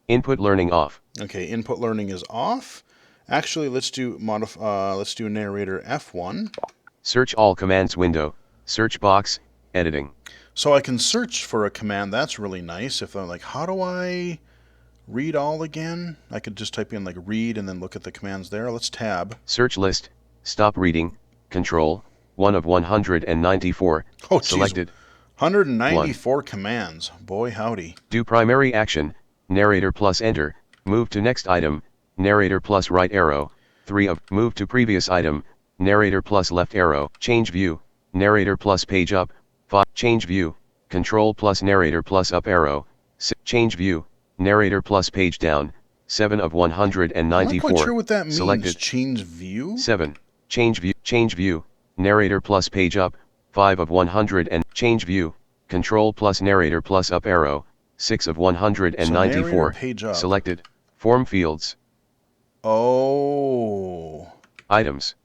Input learning off. Okay, input learning is off. Actually, let's do narrator F1. Search all commands window. Search box. Editing. So I can search for a command. That's really nice. If I'm like, how do I read all again? I could just type in like read and then look at the commands there. Let's tab. Search list. Stop reading. Control. 1 of 194. Oh, selected. 194 commands. Boy, howdy. Do primary action. Narrator plus enter. Move to next item. Narrator plus right arrow. 3 of. Move to previous item. Narrator plus left arrow. Change view. Narrator plus page up. 5. Change view. Control plus narrator plus up arrow. 6. Change view. Narrator plus page down. 7 of 194. I'm not quite sure what that means. Selected. Change view? 7. Change view. Change view. Narrator plus page up. 5 of 100 and change view. Control plus narrator plus up arrow. 6 of 194. Page up. Selected. Form fields. Oh. Items.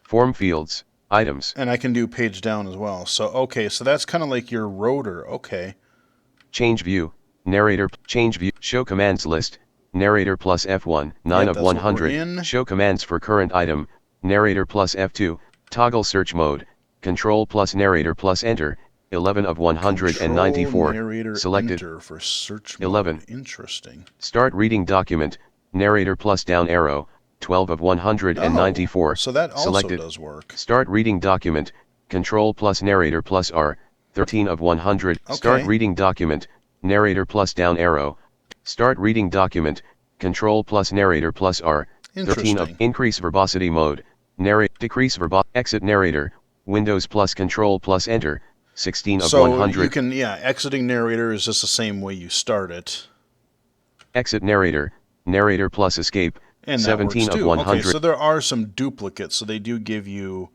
Form fields. Items. And I can do page down as well. So, okay, so that's kind of like your rotor. Okay. Change view. Narrator. Change view. Show commands list. Narrator plus F1. 9 of 100. Show commands for current item. Narrator plus F2. Toggle search mode. Control plus narrator plus enter. 11 of 194. Narrator Selected. Enter for search mode. 11. Interesting. Start reading document. Narrator plus down arrow. 12 of 194. Oh, so that also Selected. does work. Start reading document. Control plus narrator plus R. 13 of 100. Okay. Start reading document. Narrator plus down arrow. Start reading document. Control plus narrator plus R. 13 of increase verbosity mode. Decrease exit narrator. Windows plus control plus enter. 16 of 100. So you can, exiting narrator is just the same way you start it. Exit narrator. Narrator plus escape. And 17 of 100. Okay, so there are some duplicates. So they do give you,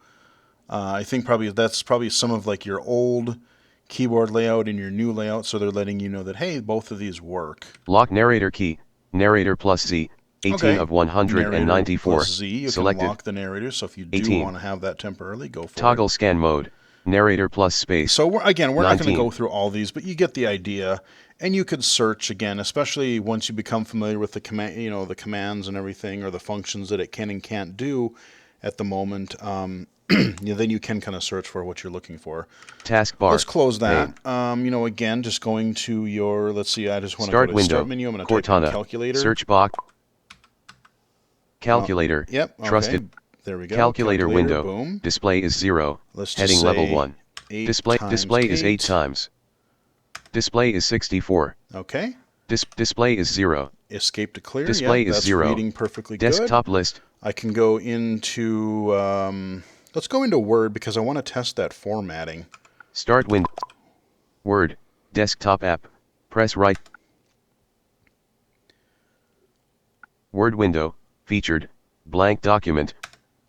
I think that's probably some of like your old keyboard layout and your new layout. So they're letting you know that, hey, both of these work. Lock narrator key. Narrator plus Z. 18 of 194. Narrator plus Z, you Selected. can lock the narrator. So if you do 18. want to have that temporarily, go for it. Toggle scan mode. Narrator plus space. So we're not 19. going to go through all these, but you get the idea. And you could search again, especially once you become familiar with the command, the commands and everything, or the functions that it can and can't do at the moment. Then you can kind of search for what you're looking for. Taskbar. Let's close that. Again, just going to your, let's see, I just want to go to window. Start menu. I'm going to type in calculator. Search box. Calculator. Yep. Okay. Trusted. There we go. Calculator window. Boom. Display is 0. Let's Heading just level say 1. Display is 8 times. Display is 64. Okay. Display is 0. Escape to clear. Display is that's 0. Reading perfectly Desktop good. list. I can go into, let's go into Word because I want to test that formatting. Start window. Word. Desktop app. Press right. Word window. Featured. Blank document.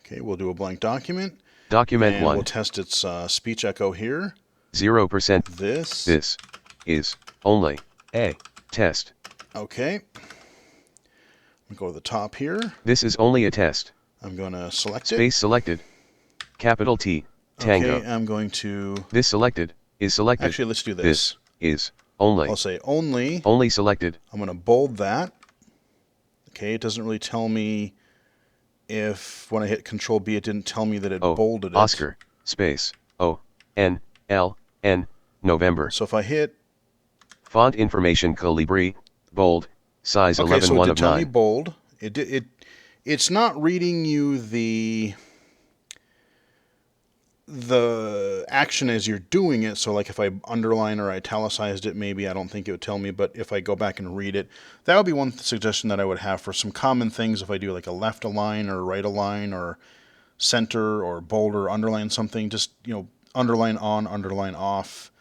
Okay, we'll do a blank document. Document and 1. We'll test its speech echo here. 0%. This is only A. Test. Okay. I'm going to go to the top here. This is only a test. I'm going to select Space selected. Capital T. Tango. Okay, I'm going to... This selected is selected. Actually, let's do this. This is only. I'll say only. Only selected. I'm going to bold that. Okay, it doesn't really tell me if when I hit Control B, it didn't tell me that it bolded it. Oscar. Space. O. N. L. N. November. So if I hit... Font information Calibri. Bold. Size okay, 11 so it 1 did of tell 9. me bold. It's not reading you the action as you're doing it. So like if I underline or italicized it, maybe I don't think it would tell me. But if I go back and read it, that would be one suggestion that I would have for some common things. If I do like a left align or right align or center or bold or underline something, just underline on, underline off.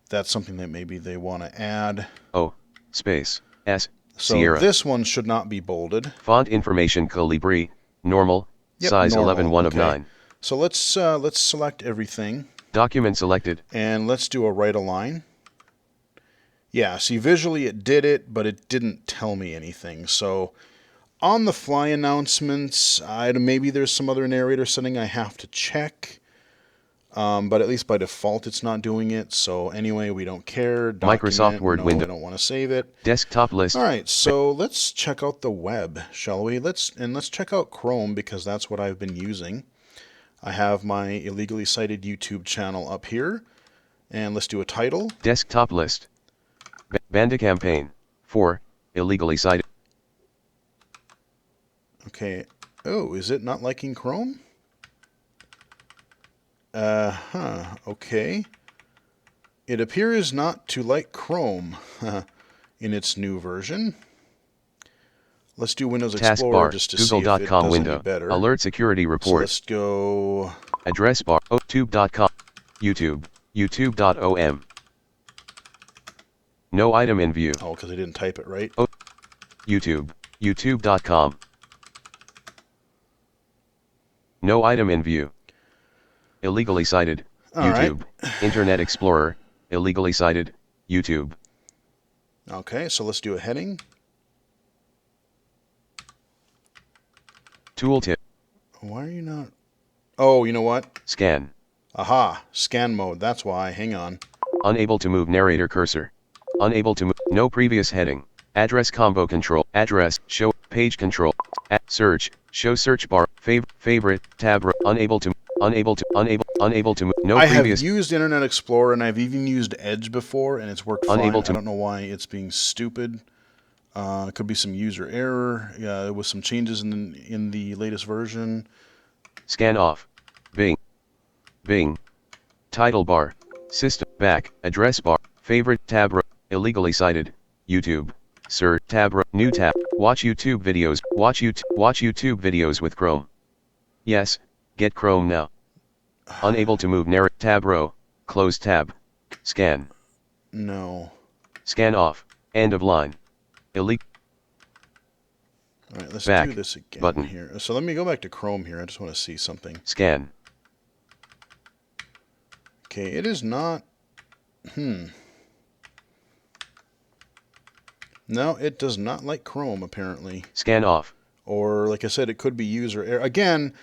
That's something that maybe they want to add. O. Space. S. So Sierra. this one should not be bolded. Font information Calibri. Normal. Yep, size normal. 11 1 of Okay. 9. So let's select everything. Document selected. And let's do a right align. Yeah, see, visually it did it, but it didn't tell me anything. So on the fly announcements, maybe there's some other narrator setting I have to check. But at least by default, it's not doing it. So anyway, we don't care. Document, Microsoft Word window. I don't want to save it. Desktop list. All right, so let's check out the web, shall we? Let's check out Chrome because that's what I've been using. I have my illegally cited YouTube channel up here, and let's do a title. Desktop list. Banda campaign. 4. Illegally cited. Okay. Oh, is it not liking Chrome? Okay. It appears not to like Chrome in its new version. Let's do Windows Explorer Taskbar. just to see if it Google.com does window. any better. Alert security So report. let's go... Address bar. YouTube.com. YouTube. YouTube.om. No item in view. Oh, because I didn't type it right. YouTube. YouTube.com. No item in view. Illegally cited. All YouTube. Internet Explorer. Illegally cited. YouTube. Okay, so let's do a heading. Tooltip. Why are you not... Oh, you know what? Scan. Aha, scan mode. That's why. Hang on. Unable to move narrator cursor. Unable to move. No previous heading. Address combo control. Address. Show. Page control. Search. Show search bar. Favorite. Tab. Unable to. Unable to. Move. No I previous. have used Internet Explorer and I've even used Edge before and it's worked fine. Unable to. I don't know why it's being stupid. It could be some user error with some changes in the latest version. Scan off. Bing. Bing. Title bar. System. Back. Address bar. Favorite. Tab. Illegally cited. YouTube. Search. Tab. New tab. Watch YouTube videos. Watch YouTube videos with Chrome. Yes. Get Chrome now. Unable to move narrator. Tab row. Close tab. Scan. No. Scan off. End of line. Elite. All right, let's Back. do this again Button. here. So let me go back to Chrome here. I just want to see something. Scan. Okay, it is not... No, it does not like Chrome, apparently. Scan off. Or, like I said, it could be user error. Again,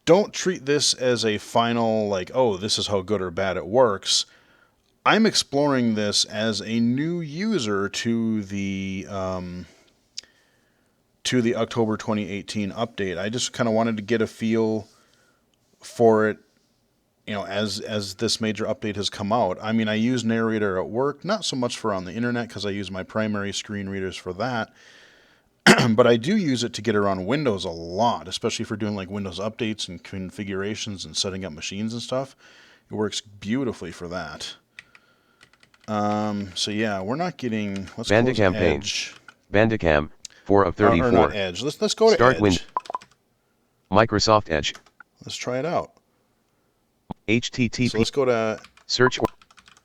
don't treat this as a final, like, oh, this is how good or bad it works. I'm exploring this as a new user to the October 2018 update. I just kind of wanted to get a feel for it, as this major update has come out. I mean, I use Narrator at work, not so much for on the internet because I use my primary screen readers for that. But I do use it to get around Windows a lot, especially for doing like Windows updates and configurations and setting up machines and stuff. It works beautifully for that. So yeah, we're not getting. Let's close Edge. Bandicam, 4 of 34. Or not Edge. Let's go to Start Edge. Microsoft Edge. Let's try it out. HTTP. So let's go to search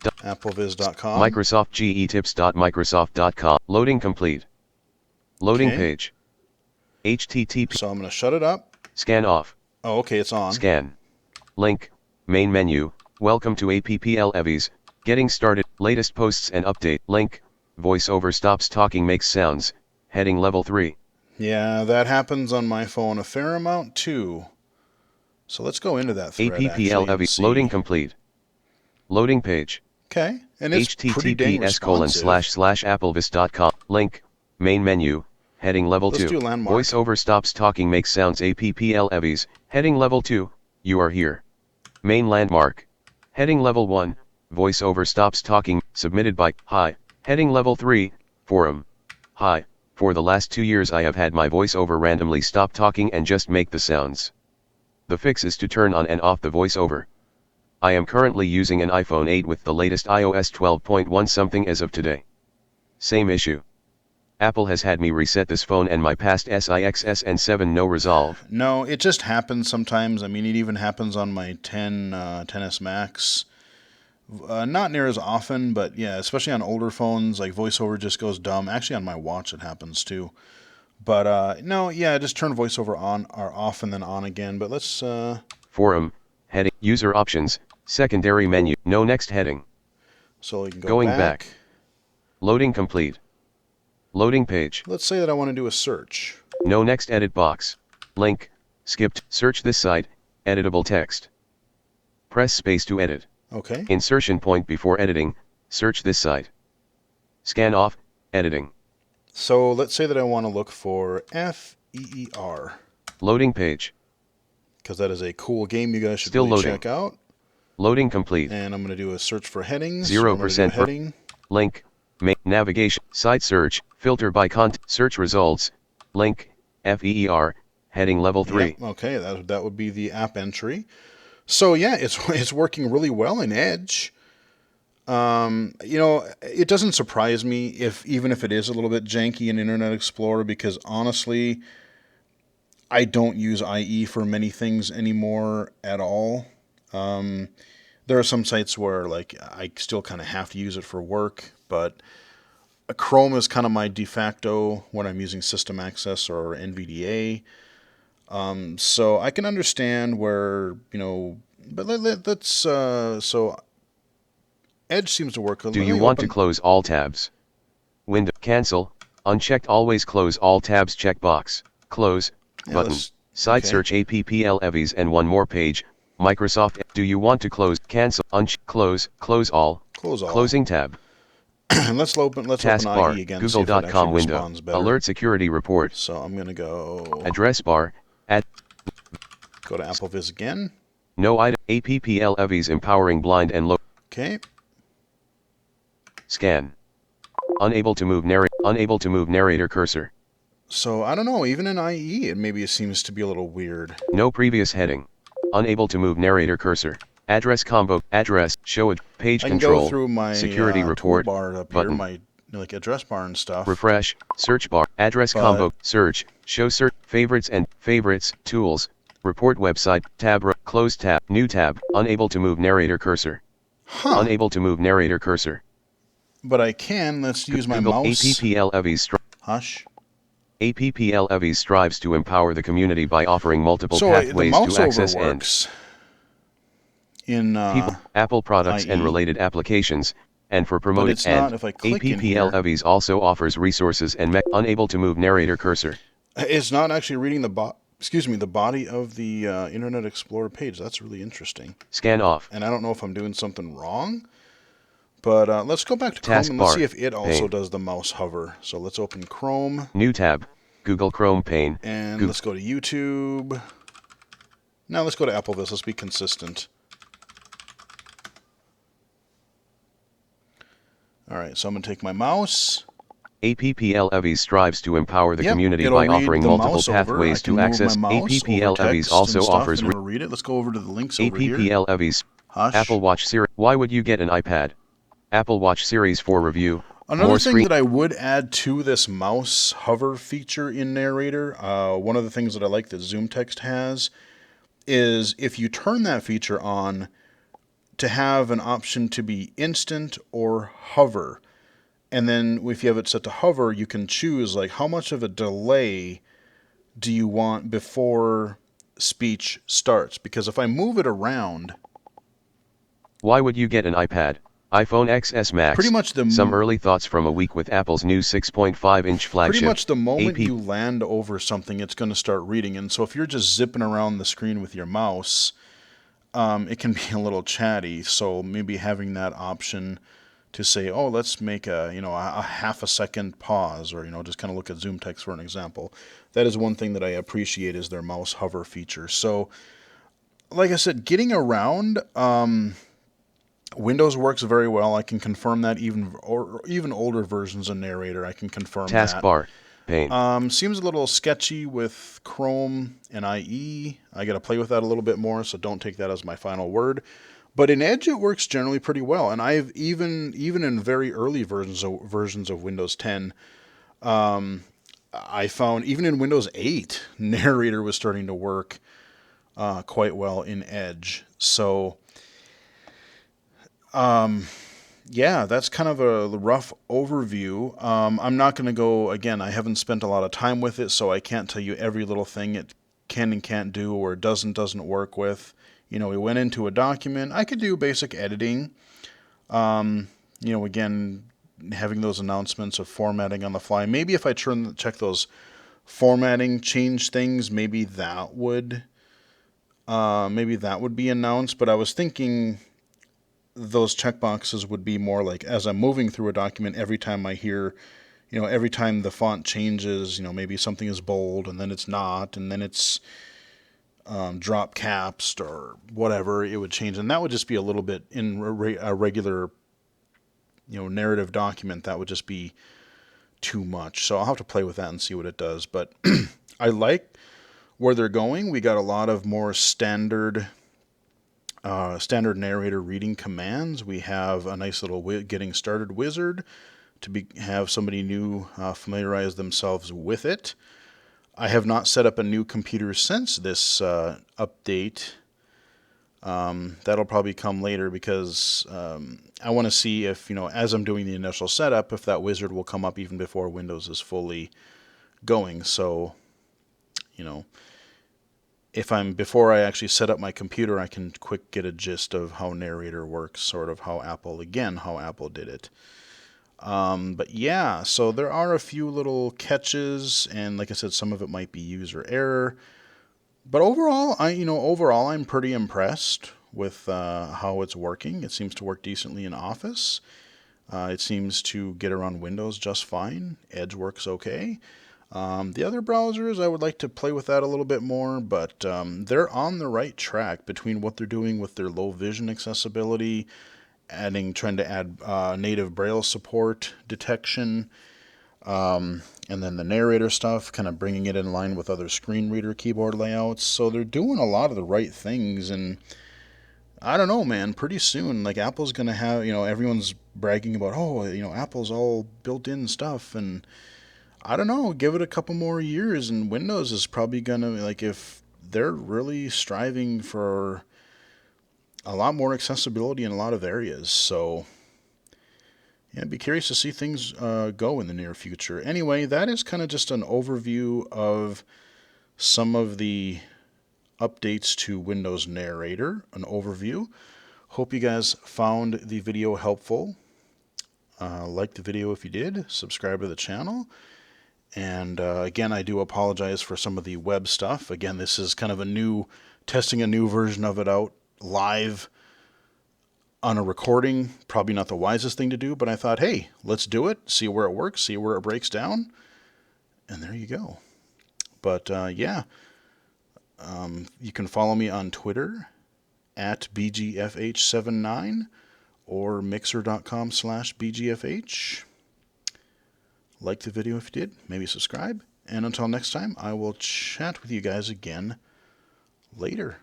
appleviz.com. MicrosoftGEtips.microsoft.com. Loading complete. Loading page. HTTP. So I'm going to shut it up. Scan off. Oh, okay, it's on. Scan. Link. Main menu. Welcome to APPL EVIS. Getting started. Latest posts and update. Link. VoiceOver stops talking, makes sounds. Heading level 3. Yeah, that happens on my phone a fair amount too. So let's go into that thread. APPL EVIS. Loading complete. Loading page. Okay, and it's pretty dang responsive. https://applevis.com. Link. Main menu. Heading level 2. Let's do landmark. VoiceOver stops talking, makes sounds. APPL EVIS. Heading level 2. You are here. Main landmark. Heading level 1. VoiceOver stops talking. Submitted by Hi. Heading level 3. Forum. Hi. For the last 2 years I have had my VoiceOver randomly stop talking and just make the sounds. The fix is to turn on and off the VoiceOver. I am currently using an iPhone 8 with the latest iOS 12.1 something as of today. Same issue. Apple has had me reset this phone and my past SIXS and 7 no resolve. No, it just happens sometimes. I mean, it even happens on my 10S Max. Not near as often, but yeah, especially on older phones, like VoiceOver just goes dumb. Actually, on my watch it happens too. But no, yeah, just turn VoiceOver on or off and then on again. But let's... Forum, heading, user options, secondary menu, no next heading. So we can go Going back. Loading complete. Loading page. Let's say that I want to do a search. No next edit box. Link, skipped, search this site, editable text. Press space to edit. Okay. Insertion point before editing, search this site. Scan off, editing. So let's say that I want to look for FEER. Loading page. Because that is a cool game you guys should Still really loading. check out. Loading complete. And I'm going to do a search for headings. 0% heading. Link. Navigation. Site search. Filter by content. Search results. Link. FEER. Heading level 3. Yep, okay, that would be the app entry. So yeah, it's working really well in Edge. It doesn't surprise me even if it is a little bit janky in Internet Explorer, because honestly, I don't use IE for many things anymore at all. There are some sites where like I still kind of have to use it for work, but Chrome is kind of my de facto when I'm using System Access or NVDA. So I can understand where, but let's, so Edge seems to work. Do you want to close all tabs? Window, cancel, unchecked always close all tabs checkbox, close, button, site search APPL EVIS and one more page, Microsoft. Do you want to close, cancel, close all, closing tab. let's open Taskbar, IE again. Google.com window, alert security report. So I'm going to go address bar, go to AppleViz again. No item, APPL EVIS empowering blind and low. Okay. Scan. Unable to move narrator cursor. So I don't know, even in IE, it seems to be a little weird. No previous heading. Unable to move narrator cursor. Address combo, address, show it, page I can control, go through my security report, toolbar up button, here, my address bar and stuff. Refresh, search bar, address combo, search, show search, favorites, tools, report website, tab, close tab, new tab, unable to move narrator cursor. Unable to move narrator cursor. But I can, let's use my Google mouse. APPL EVIS Hush. APPL EVIS strives to empower the community by offering multiple pathways to access and in people, Apple products IE. And related applications, and for promoted and APPL EVIS also offers resources and unable to move narrator cursor. It's not actually reading the body of the Internet Explorer page. That's really interesting. Scan off. And I don't know if I'm doing something wrong. But let's go back to Chrome and let's Taskbar, see if it also pane. does the mouse hover. So let's open Chrome. New tab. Google Chrome pane. And let's go to YouTube. Now let's go to AppleVis. Let's be consistent. All right, so I'm going to take my mouse. APPL Evies strives to empower the community it'll by read offering the multiple mouse over. pathways I can to move access. my mouse APPL over Evies text also and stuff, offers and it'll read it. Let's go over to the links over here. APPL Evies. Hush. Apple Watch Series. Why would you get an iPad? Apple Watch Series 4 review. Another thing that I would add to this mouse hover feature in Narrator, one of the things that I like that Zoom Text has, is if you turn that feature on, to have an option to be instant or hover. And then if you have it set to hover, you can choose like how much of a delay do you want before speech starts. Because if I move it around... Why would you get an iPad? iPhone XS Max. Pretty much some early thoughts from a week with Apple's new 6.5-inch flagship. Pretty much the moment you land over something, it's going to start reading. And so if you're just zipping around the screen with your mouse, it can be a little chatty. So maybe having that option to say, oh, let's make a half a second pause, or just kind of look at Zoom Text for an example. That is one thing that I appreciate, is their mouse hover feature. So like I said, getting around, Windows works very well. I can confirm that. Even older versions of Narrator, I can confirm that. Taskbar, pane. Seems a little sketchy with Chrome and IE. I got to play with that a little bit more, so don't take that as my final word. But in Edge, it works generally pretty well. And I've even in very early versions of Windows 10, I found even in Windows 8, Narrator was starting to work quite well in Edge. So, yeah, that's kind of a rough overview. I'm not going to go, again, I haven't spent a lot of time with it, so I can't tell you every little thing it can and can't do, or doesn't work with. We went into a document. I could do basic editing. Again, having those announcements of formatting on the fly. Maybe if I check those formatting change things, maybe that would be announced. But I was thinking those checkboxes would be more like, as I'm moving through a document, every time I hear, every time the font changes, maybe something is bold and then it's not, and then it's drop caps or whatever, it would change. And that would just be a little bit in a regular, narrative document. That would just be too much. So I'll have to play with that and see what it does. But I like where they're going. We got a lot of more standard Narrator reading commands. We have a nice little getting started wizard to have somebody new familiarize themselves with it. I have not set up a new computer since this update. That'll probably come later, because I want to see if, as I'm doing the initial setup, if that wizard will come up even before Windows is fully going. So, before I actually set up my computer, I can quick get a gist of how Narrator works, sort of how Apple did it. But yeah, so there are a few little catches, and like I said, some of it might be user error. But overall, I'm pretty impressed with how it's working. It seems to work decently in Office. It seems to get around Windows just fine. Edge works okay. The other browsers, I would like to play with that a little bit more, but they're on the right track between what they're doing with their low vision accessibility, trying to add native Braille support detection, and then the Narrator stuff, kind of bringing it in line with other screen reader keyboard layouts. So they're doing a lot of the right things, and I don't know, man, pretty soon, like, Apple's going to have, everyone's bragging about, Apple's all built-in stuff, and I don't know, give it a couple more years, and Windows is probably going to, like, if they're really striving for a lot more accessibility in a lot of areas. So, yeah, I'd be curious to see things go in the near future. Anyway, that is kind of just an overview of some of the updates to Windows Narrator, an overview. Hope you guys found the video helpful. Like the video if you did, subscribe to the channel. And again, I do apologize for some of the web stuff. Again, this is kind of testing a new version of it out live on a recording, probably not the wisest thing to do, but I thought, hey, let's do it, see where it works, see where it breaks down, and there you go. But yeah, you can follow me on Twitter at BGFH79 or mixer.com/BGFH. Like the video if you did, maybe subscribe, and until next time, I will chat with you guys again later.